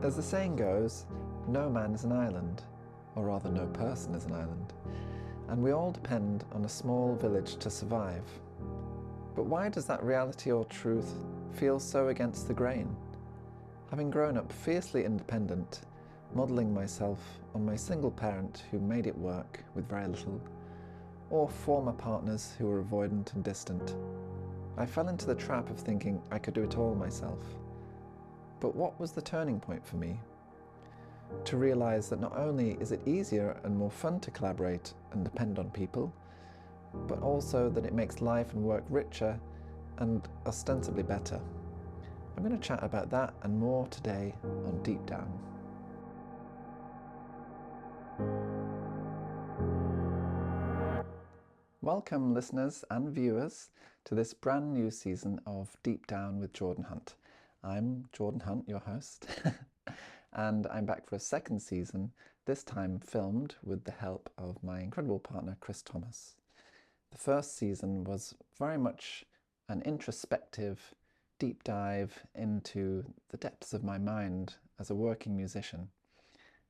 As the saying goes, no man is an island, or rather no person is an island, and we all depend on a small village to survive. But why does that reality or truth feel so against the grain? Having grown up fiercely independent, modelling myself on my single parent who made it work with very little, or former partners who were avoidant and distant, I fell into the trap of thinking I could do it all myself. But what was the turning point for me? To realise that not only is it easier and more fun to collaborate and depend on people, but also that it makes life and work richer and ostensibly better. I'm going to chat about that and more today on Deep Down. Welcome, listeners and viewers, to this brand new season of Deep Down with Jordan Hunt. I'm Jordan Hunt, your host, and I'm back for a second season, this time filmed with the help of my incredible partner, Chris Thomas. The first season was very much an introspective, deep dive into the depths of my mind as a working musician.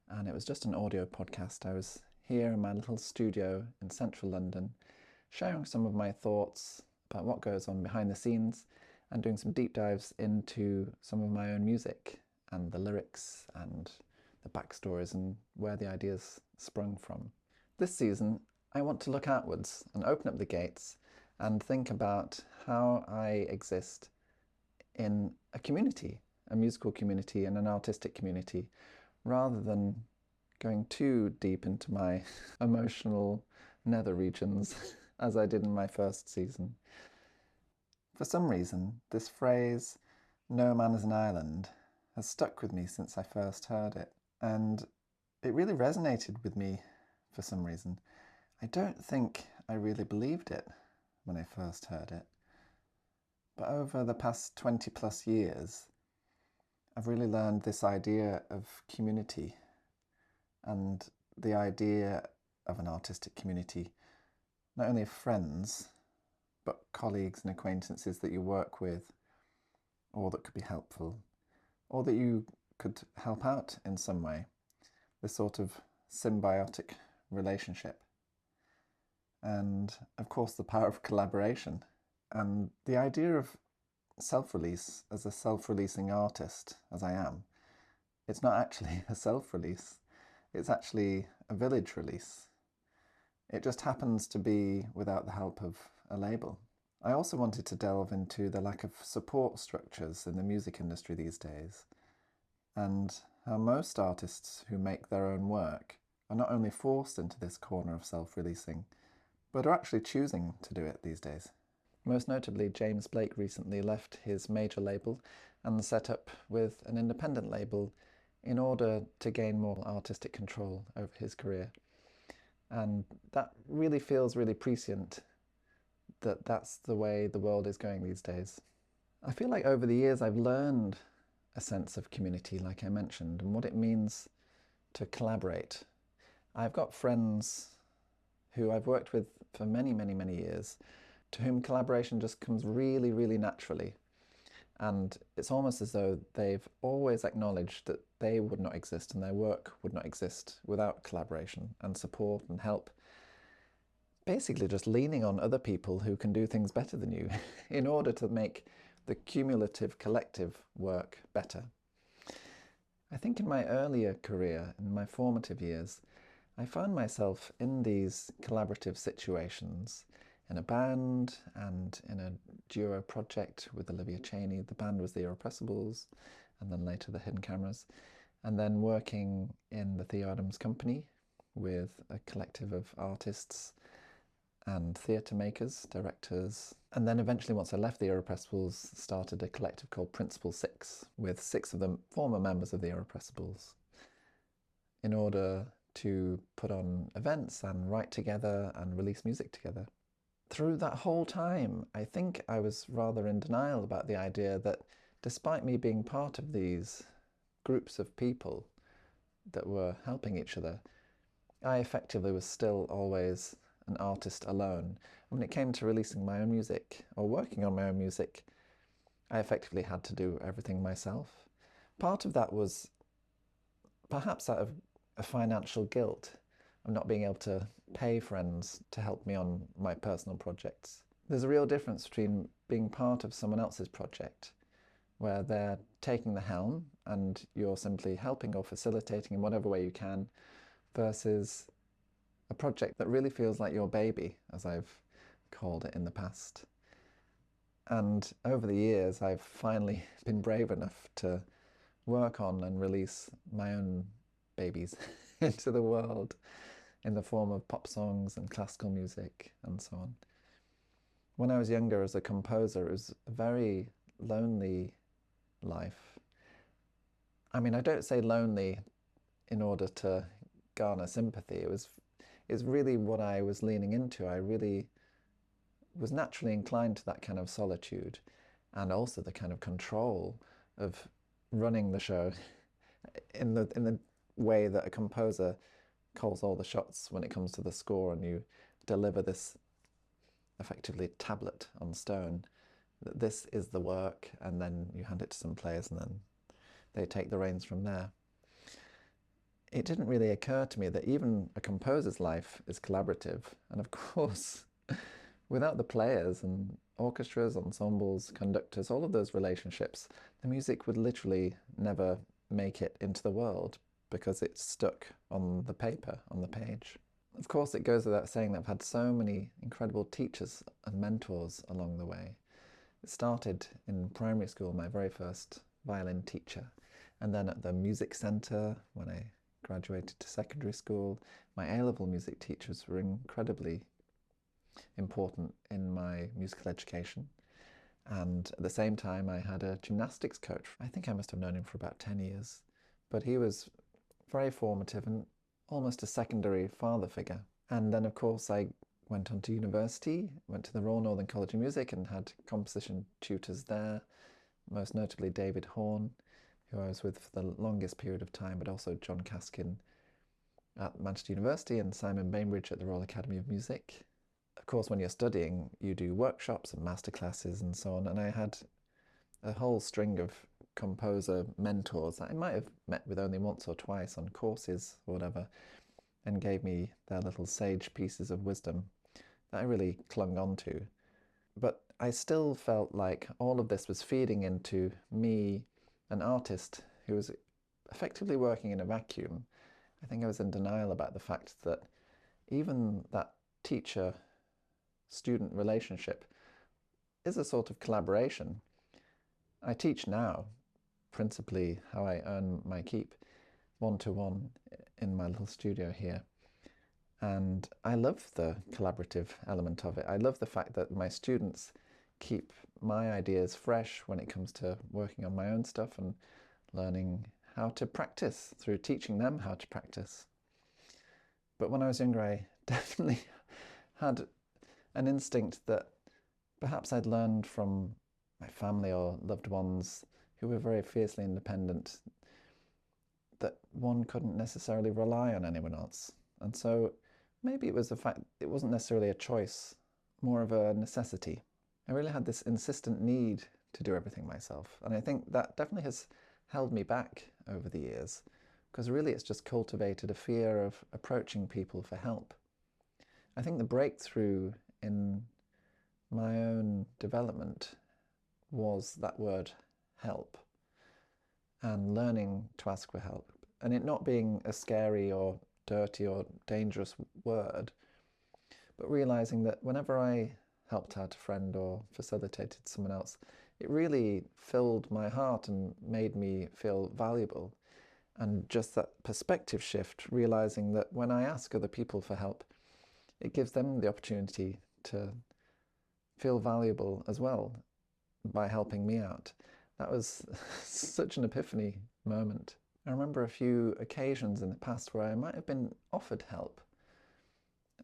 And it was just an audio podcast. I was here in my little studio in central London, sharing some of my thoughts about what goes on behind the scenes and doing some deep dives into some of my own music and the lyrics and the backstories and where the ideas sprung from. This season, I want to look outwards and open up the gates and think about how I exist in a community, a musical community and an artistic community, rather than going too deep into my emotional nether regions as I did in my first season. For some reason, this phrase, "no man is an island," has stuck with me since I first heard it, and it really resonated with me for some reason. I don't think I really believed it when I first heard it, but over the past 20 plus years, I've really learned this idea of community and the idea of an artistic community, not only of friends, but colleagues and acquaintances that you work with, or that could be helpful, or that you could help out in some way. This sort of symbiotic relationship. And of course the power of collaboration. And the idea of self-release as a self-releasing artist, as I am, it's not actually a self-release. It's actually a village release. It just happens to be without the help of a label. I also wanted to delve into the lack of support structures in the music industry these days, and how most artists who make their own work are not only forced into this corner of self-releasing, but are actually choosing to do it these days. Most notably, James Blake recently left his major label and set up with an independent label in order to gain more artistic control over his career. And that really feels really prescient that that's the way the world is going these days. I feel like over the years I've learned a sense of community, like I mentioned, and what it means to collaborate. I've got friends who I've worked with for many, many, many years, to whom collaboration just comes really, really naturally. And it's almost as though they've always acknowledged that they would not exist and their work would not exist without collaboration and support and help. Basically just leaning on other people who can do things better than you in order to make the cumulative collective work better. I think in my earlier career, in my formative years, I found myself in these collaborative situations in a band and in a duo project with Olivia Chaney. The band was the Irrepressibles, and then later the Hidden Cameras, and then working in the Theo company with a collective of artists and theatre makers, directors, and then eventually once I left the Irrepressibles, started a collective called Principal 6 with 6 of them former members of the Irrepressibles in order to put on events and write together and release music together. Through that whole time, I think I was rather in denial about the idea that despite me being part of these groups of people that were helping each other, I effectively was still always an artist alone. When it came to releasing my own music or working on my own music, I effectively had to do everything myself. Part of that was perhaps out of a financial guilt of not being able to pay friends to help me on my personal projects. There's a real difference between being part of someone else's project, where they're taking the helm and you're simply helping or facilitating in whatever way you can, versus a project that really feels like your baby, as I've called it in the past. And over the years, I've finally been brave enough to work on and release my own babies into the world in the form of pop songs and classical music and so on. When I was younger as a composer, it was a very lonely life. I mean, I don't say lonely in order to garner sympathy. It's really what I was leaning into. I really was naturally inclined to that kind of solitude, and also the kind of control of running the show in the way that a composer calls all the shots when it comes to the score, and you deliver this effectively tablet on stone that this is the work, and then you hand it to some players and then they take the reins from there. It didn't really occur to me that even a composer's life is collaborative, and of course without the players and orchestras, ensembles, conductors, all of those relationships, the music would literally never make it into the world because it's stuck on the paper, on the page. Of course, it goes without saying that I've had so many incredible teachers and mentors along the way. It started in primary school, my very first violin teacher, and then at the music centre when I graduated to secondary school. My A-level music teachers were incredibly important in my musical education. And at the same time, I had a gymnastics coach. I think I must have known him for about 10 years, but he was very formative and almost a secondary father figure. And then, of course, I went on to university, went to the Royal Northern College of Music and had composition tutors there, most notably David Horn, who I was with for the longest period of time, but also John Caskin at Manchester University and Simon Bainbridge at the Royal Academy of Music. Of course, when you're studying, you do workshops and masterclasses and so on, and I had a whole string of composer mentors that I might have met with only once or twice on courses or whatever, and gave me their little sage pieces of wisdom that I really clung on to. But I still felt like all of this was feeding into me, an artist who was effectively working in a vacuum. I think I was in denial about the fact that even that teacher-student relationship is a sort of collaboration. I teach now, principally how I earn my keep, one-to-one in my little studio here. And I love the collaborative element of it. I love the fact that my students keep my ideas fresh when it comes to working on my own stuff and learning how to practice through teaching them how to practice. But when I was younger, I definitely had an instinct that perhaps I'd learned from my family or loved ones who were very fiercely independent, that one couldn't necessarily rely on anyone else. And so maybe it was the fact it wasn't necessarily a choice, more of a necessity. I really had this insistent need to do everything myself. And I think that definitely has held me back over the years, because really it's just cultivated a fear of approaching people for help. I think the breakthrough in my own development was that word help, and learning to ask for help, and it not being a scary or dirty or dangerous word, but realizing that whenever I helped out a friend or facilitated someone else, it really filled my heart and made me feel valuable. And just that perspective shift, realizing that when I ask other people for help, it gives them the opportunity to feel valuable as well by helping me out. That was such an epiphany moment. I remember a few occasions in the past where I might have been offered help.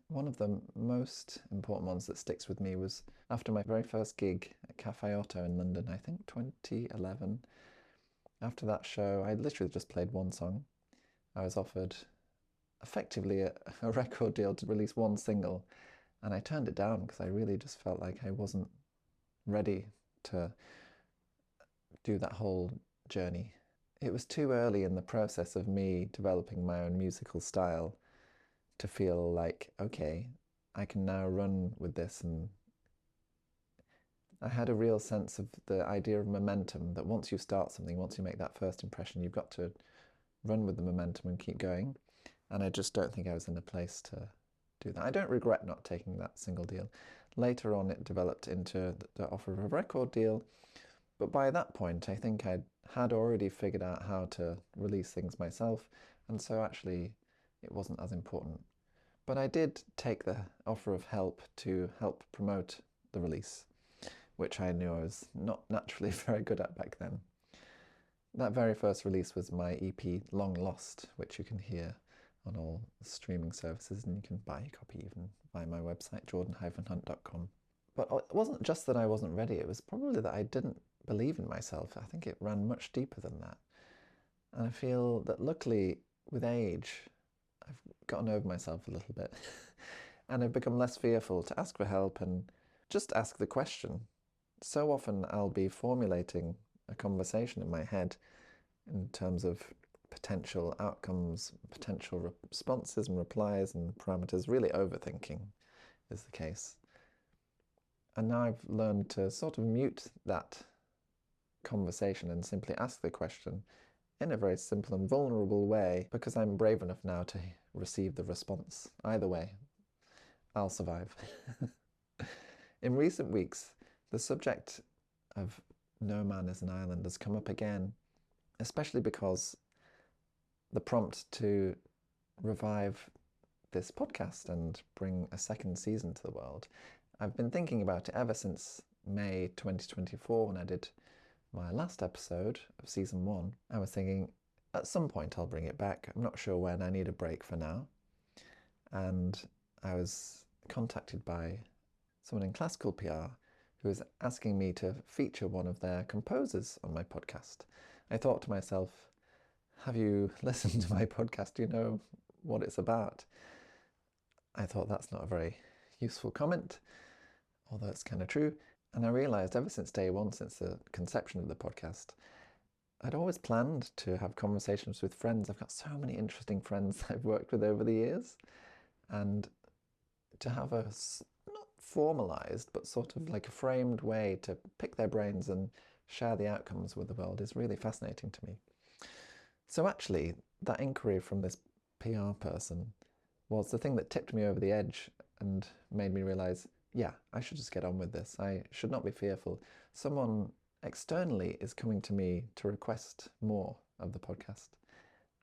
One of the most important ones that sticks with me was after my very first gig at Cafe Otto in London, I think 2011. After that show, I literally just played one song. I was offered effectively a record deal to release one single, and I turned it down because I really just felt like I wasn't ready to do that whole journey. it was too early in the process of me developing my own musical style to feel like, okay, I can now run with this. And I had a real sense of the idea of momentum, that once you start something, once you make that first impression, you've got to run with the momentum and keep going. And I just don't think I was in a place to do that. I don't regret not taking that single deal. Later on, it developed into the offer of a record deal. But by that point, I think I had already figured out how to release things myself. And so actually, it wasn't as important. But I did take the offer of help to help promote the release, which I knew I was not naturally very good at back then. That very first release was my EP Long Lost, which you can hear on all streaming services, and you can buy a copy even via my website, jordan-hunt.com. But it wasn't just that I wasn't ready, it was probably that I didn't believe in myself. I think it ran much deeper than that. And I feel that luckily, with age, I've gotten over myself a little bit and I've become less fearful to ask for help and just ask the question. So often I'll be formulating a conversation in my head in terms of potential outcomes, potential responses and replies and parameters. Really overthinking is the case. And now I've learned to sort of mute that conversation and simply ask the question in a very simple and vulnerable way, because I'm brave enough now to receive the response. Either way, I'll survive. In recent weeks, the subject of No Man is an Island has come up again, especially because the prompt to revive this podcast and bring a second season to the world. I've been thinking about it ever since May 2024 when I did my last episode of season 1. I was thinking at some point I'll bring it back. I'm not sure when. I need a break for now. And I was contacted by someone in classical PR who was asking me to feature one of their composers on my podcast. I thought to myself, have you listened to my podcast? Do you know what it's about? I thought that's not a very useful comment, although it's kind of true. And I realised ever since day one, since the conception of the podcast, I'd always planned to have conversations with friends. I've got so many interesting friends I've worked with over the years. And to have a, not formalised, but sort of like a framed way to pick their brains and share the outcomes with the world is really fascinating to me. So actually, that inquiry from this PR person was the thing that tipped me over the edge and made me realise, yeah, I should just get on with this. I should not be fearful. Someone externally is coming to me to request more of the podcast.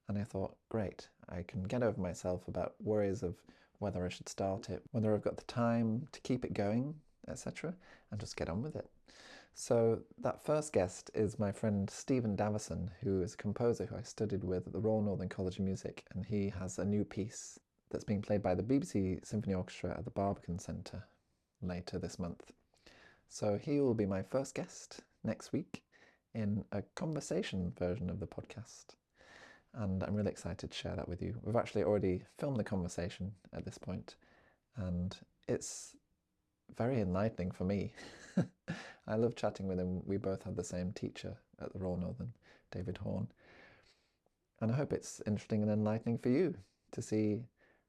And I thought, great, I can get over myself about worries of whether I should start it, whether I've got the time to keep it going, etc., and just get on with it. So that first guest is my friend Stephen Davison, who is a composer who I studied with at the Royal Northern College of Music, and he has a new piece that's being played by the BBC Symphony Orchestra at the Barbican Centre later this month. So he will be my first guest next week in a conversation version of the podcast. And I'm really excited to share that with you. We've actually already filmed the conversation at this point, and it's very enlightening for me. I love chatting with him. We both had the same teacher at the Royal Northern, David Horn. And I hope it's interesting and enlightening for you to see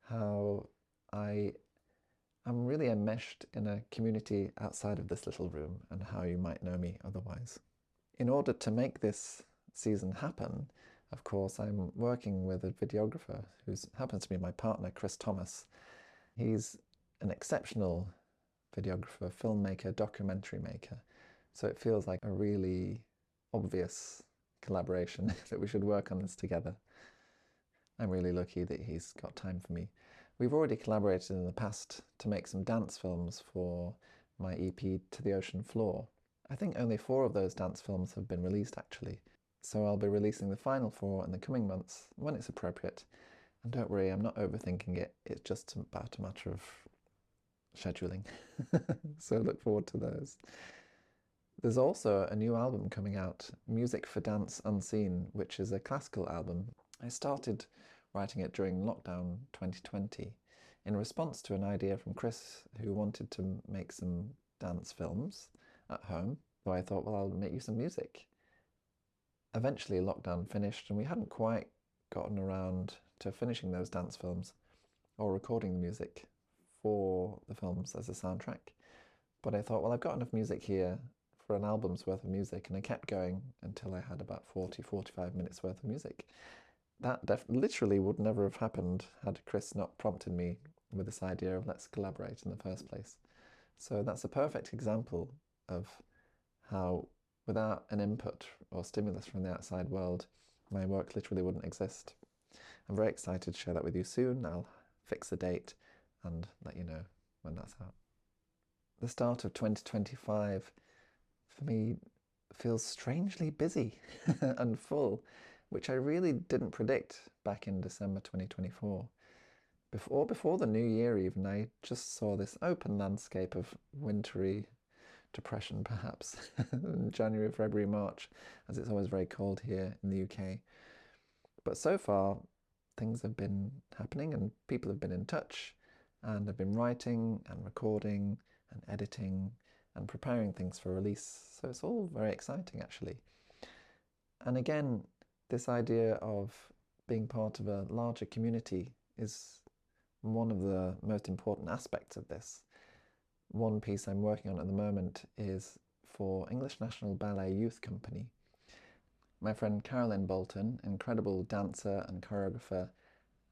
how I am really enmeshed in a community outside of this little room and how you might know me otherwise. In order to make this season happen, of course, I'm working with a videographer who happens to be my partner, Chris Thomas. He's an exceptional videographer, filmmaker, documentary maker. So it feels like a really obvious collaboration that we should work on this together. I'm really lucky that he's got time for me. We've already collaborated in the past to make some dance films for my EP To the Ocean Floor. I think only 4 of those dance films have been released actually. So I'll be releasing the final 4 in the coming months when it's appropriate. And don't worry, I'm not overthinking it. It's just about a matter of scheduling. So look forward to those. There's also a new album coming out, Music for Dance Unseen, which is a classical album. I started writing it during lockdown 2020 in response to an idea from Chris, who wanted to make some dance films at home. So I thought, well, I'll make you some music. eventually lockdown finished and we hadn't quite gotten around to finishing those dance films or recording the music for the films as a soundtrack. But I thought, well, I've got enough music here for an album's worth of music, and I kept going until I had about 45 minutes worth of music. That literally would never have happened had Chris not prompted me with this idea of let's collaborate in the first place. So that's a perfect example of how, without an input or stimulus from the outside world, my work literally wouldn't exist. I'm very excited to share that with you soon. I'll fix a date and let you know when that's out. The start of 2025 for me feels strangely busy and full, which I really didn't predict back in December 2024. Before the new year even, I just saw this open landscape of wintry depression perhaps in January, February, March, as it's always very cold here in the UK. But so far, things have been happening and people have been in touch and have been writing and recording and editing and preparing things for release. So it's all very exciting actually. And again, this idea of being part of a larger community is one of the most important aspects of this. One piece I'm working on at the moment is for English National Ballet Youth Company. My friend Carolyn Bolton, incredible dancer and choreographer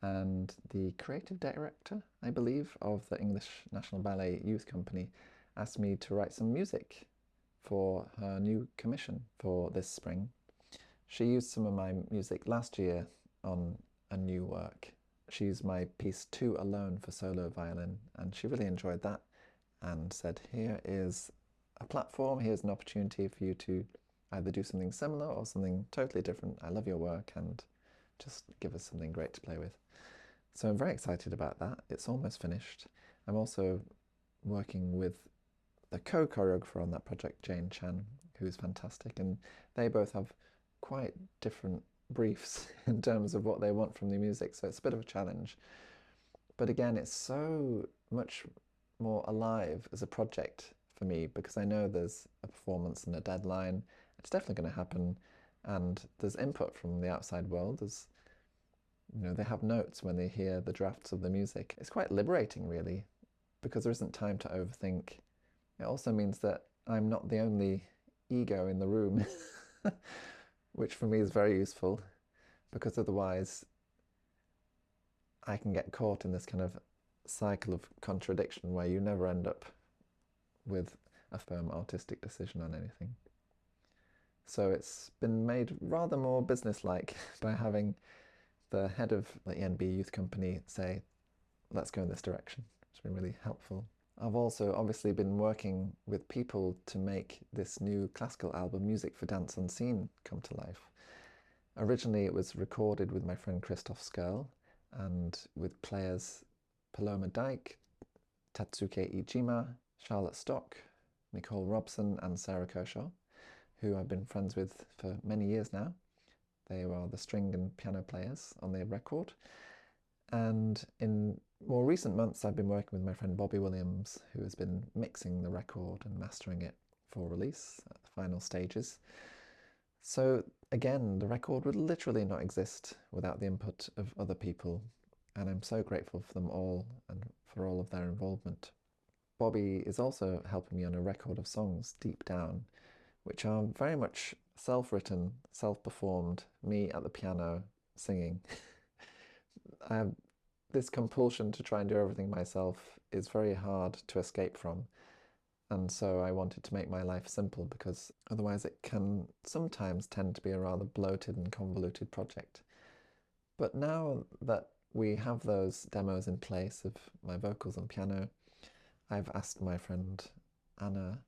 and the creative director, I believe, of the English National Ballet Youth Company, asked me to write some music for her new commission for this spring. She used some of my music last year on a new work. She used my piece 2 Alone for solo violin, and she really enjoyed that and said, here is a platform, here's an opportunity for you to either do something similar or something totally different. I love your work and just give us something great to play with. So I'm very excited about that. It's almost finished. I'm also working with the co-choreographer on that project, Jane Chan, who's fantastic, and they both have quite different briefs in terms of what they want from the music, so it's a bit of a challenge. But again, it's so much more alive as a project for me because I know there's a performance and a deadline. It's definitely going to happen, and there's input from the outside world. There's, they have notes when they hear the drafts of the music. It's quite liberating, really, because there isn't time to overthink. It also means that I'm not the only ego in the room, which for me is very useful, because otherwise I can get caught in this kind of cycle of contradiction where you never end up with a firm artistic decision on anything. So it's been made rather more businesslike by having the head of the ENB Youth Company say, let's go in this direction. It's been really helpful. I've also obviously been working with people to make this new classical album, Music for Dance Unseen, come to life. Originally it was recorded with my friend Christoph Skirl and with players Paloma Dyke, Tatsuke Iijima, Charlotte Stock, Nicole Robson and Sarah Kershaw, who I've been friends with for many years now. They are the string and piano players on the record. And in more recent months, I've been working with my friend Bobby Williams, who has been mixing the record and mastering it for release at the final stages. So again, the record would literally not exist without the input of other people, and I'm so grateful for them all and for all of their involvement. Bobby is also helping me on a record of songs, Deep Down, which are very much self-written, self-performed, me at the piano singing. I have this compulsion to try and do everything myself is very hard to escape from. And so I wanted to make my life simple because otherwise it can sometimes tend to be a rather bloated and convoluted project. But now that we have those demos in place of my vocals and piano, I've asked my friend Anna,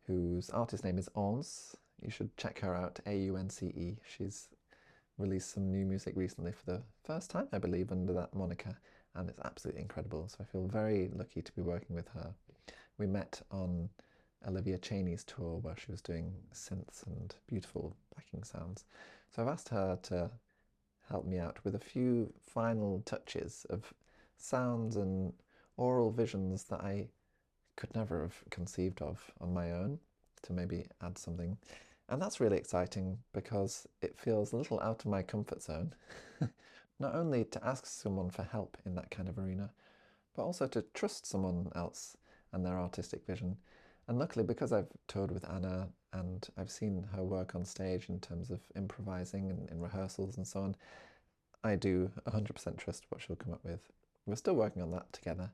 whose artist name is Onze. You should check her out, Aunce. She's released some new music recently for the first time, I believe, under that moniker, and it's absolutely incredible. So I feel very lucky to be working with her. We met on Olivia Chaney's tour where she was doing synths and beautiful backing sounds. So I've asked her to help me out with a few final touches of sounds and aural visions that I could never have conceived of on my own, to maybe add something. And that's really exciting because it feels a little out of my comfort zone. Not only to ask someone for help in that kind of arena, but also to trust someone else and their artistic vision. And luckily, because I've toured with Anna and I've seen her work on stage in terms of improvising and in rehearsals and so on, I do 100% trust what she'll come up with. We're still working on that together,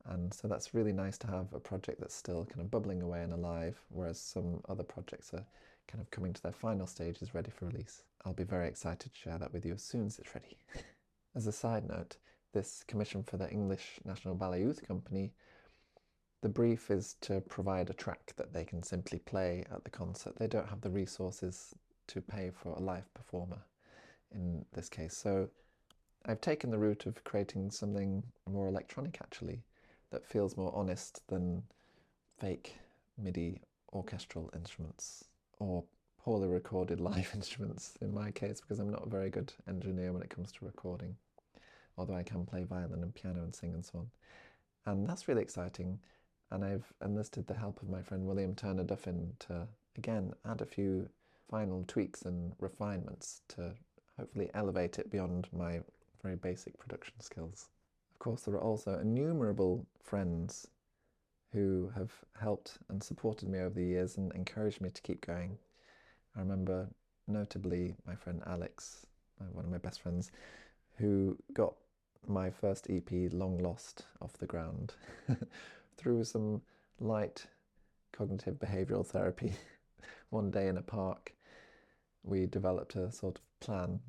and so that's really nice to have a project that's still kind of bubbling away and alive, whereas some other projects are kind of coming to their final stages, ready for release. I'll be very excited to share that with you as soon as it's ready. As a side note, this commission for the English National Ballet Youth Company, the brief is to provide a track that they can simply play at the concert. They don't have the resources to pay for a live performer in this case. So I've taken the route of creating something more electronic, actually, that feels more honest than fake MIDI orchestral instruments or poorly recorded live instruments in my case, because I'm not a very good engineer when it comes to recording, although I can play violin and piano and sing and so on. And that's really exciting. And I've enlisted the help of my friend William Turner Duffin to, again, add a few final tweaks and refinements to hopefully elevate it beyond my very basic production skills. Of course, there are also innumerable friends who have helped and supported me over the years and encouraged me to keep going. I remember notably my friend Alex, one of my best friends, who got my first EP, Long Lost, off the ground through some light cognitive behavioural therapy. One day in a park, we developed a sort of plan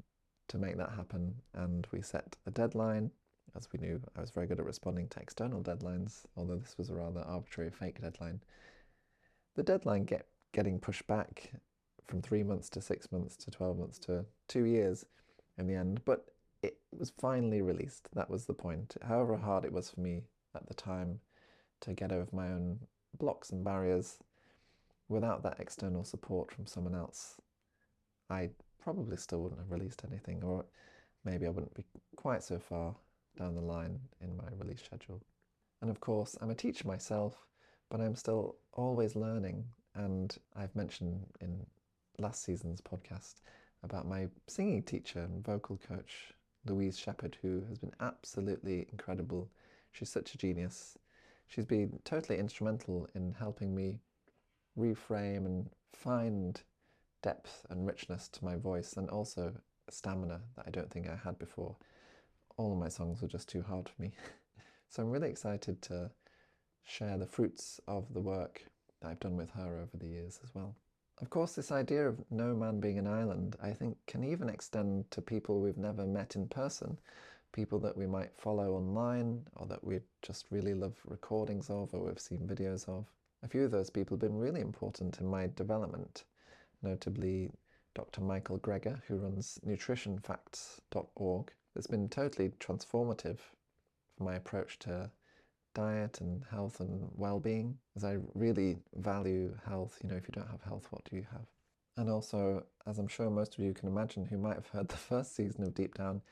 to make that happen, and we set a deadline. As we knew, I was very good at responding to external deadlines, although this was a rather arbitrary fake deadline. The deadline getting pushed back from 3 months to 6 months to 12 months to 2 years in the end, but it was finally released. That was the point. However hard it was for me at the time to get over my own blocks and barriers, without that external support from someone else, I probably still wouldn't have released anything, or maybe I wouldn't be quite so far down the line in my release schedule. And of course, I'm a teacher myself, but I'm still always learning. And I've mentioned in last season's podcast about my singing teacher and vocal coach, Louise Shepherd, who has been absolutely incredible. She's such a genius. She's been totally instrumental in helping me reframe and find depth and richness to my voice, and also stamina that I don't think I had before. All of my songs were just too hard for me. So I'm really excited to share the fruits of the work that I've done with her over the years as well. Of course, this idea of no man being an island, I think, can even extend to people we've never met in person, people that we might follow online, or that we just really love recordings of, or we've seen videos of. A few of those people have been really important in my development, notably Dr. Michael Greger, who runs nutritionfacts.org. It's been totally transformative for my approach to diet and health and well-being, as I really value health. You know, if you don't have health, what do you have? And also, as I'm sure most of you can imagine who might have heard the first season of Deep Down,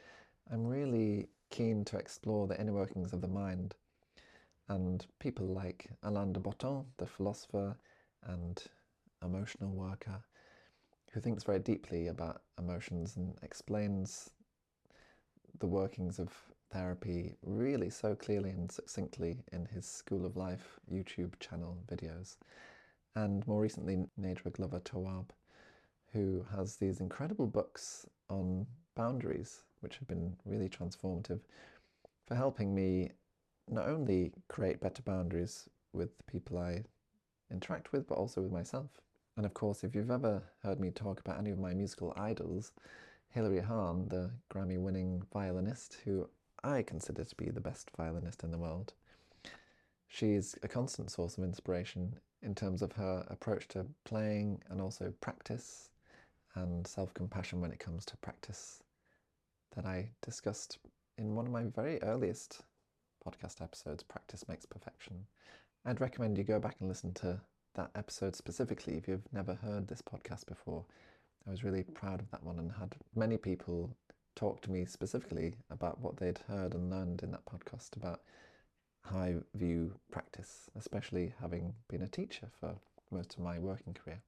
I'm really keen to explore the inner workings of the mind. And people like Alain de Botton, the philosopher and emotional worker, who thinks very deeply about emotions and explains the workings of therapy really so clearly and succinctly in his School of Life YouTube channel videos. And more recently, Nedra Glover Tawwab, who has these incredible books on boundaries, which have been really transformative for helping me not only create better boundaries with the people I interact with, but also with myself. And of course, if you've ever heard me talk about any of my musical idols, Hilary Hahn, the Grammy-winning violinist, who I consider to be the best violinist in the world, she's a constant source of inspiration in terms of her approach to playing and also practice and self-compassion when it comes to practice, that I discussed in one of my very earliest podcast episodes, Practice Makes Perfection. I'd recommend you go back and listen to that episode specifically if you've never heard this podcast before. I was really proud of that one and had many people talk to me specifically about what they'd heard and learned in that podcast about how I view practice, especially having been a teacher for most of my working career.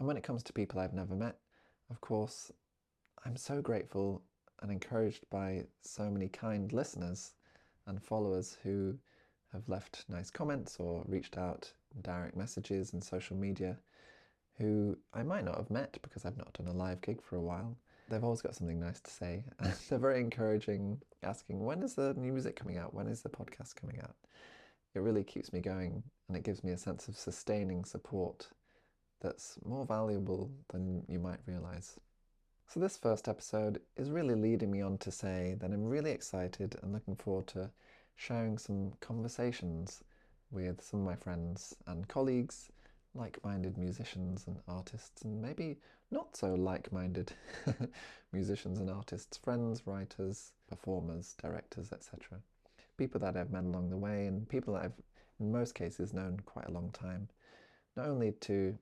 And when it comes to people I've never met, of course, I'm so grateful and encouraged by so many kind listeners and followers who have left nice comments or reached out in direct messages and social media, who I might not have met because I've not done a live gig for a while. They've always got something nice to say. They're very encouraging, asking, when is the new music coming out? When is the podcast coming out? It really keeps me going, and it gives me a sense of sustaining support that's more valuable than you might realise. So this first episode is really leading me on to say that I'm really excited and looking forward to sharing some conversations with some of my friends and colleagues, like-minded musicians and artists, and maybe not so like-minded musicians and artists, friends, writers, performers, directors, etc. People that I've met along the way, and people that I've, in most cases, known quite a long time, not only to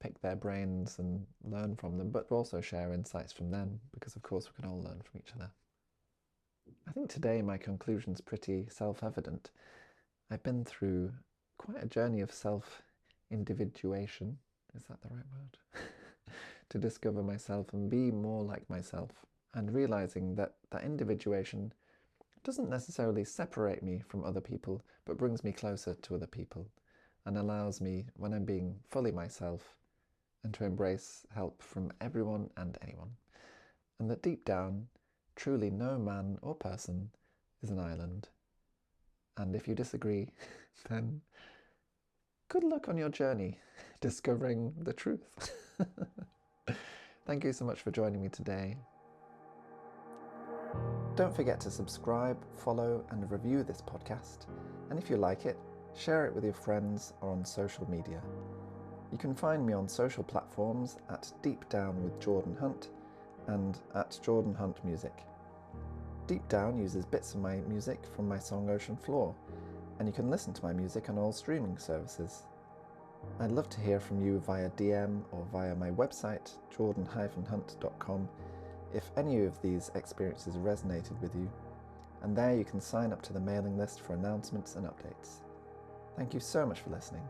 pick their brains and learn from them, but also share insights from them, because of course we can all learn from each other. I think today my conclusion's pretty self-evident. I've been through quite a journey of self-individuation, is that the right word? To discover myself and be more like myself, and realizing that that individuation doesn't necessarily separate me from other people, but brings me closer to other people and allows me, when I'm being fully myself, and to embrace help from everyone and anyone. And that deep down, truly no man or person is an island. And if you disagree, then good luck on your journey discovering the truth. Thank you so much for joining me today. Don't forget to subscribe, follow, and review this podcast. And if you like it, share it with your friends or on social media. You can find me on social platforms at Deep Down with Jordan Hunt and at Jordan Hunt Music. Deep Down uses bits of my music from my song Ocean Floor, and you can listen to my music on all streaming services. I'd love to hear from you via DM or via my website, jordan-hunt.com, if any of these experiences resonated with you, and there you can sign up to the mailing list for announcements and updates. Thank you so much for listening.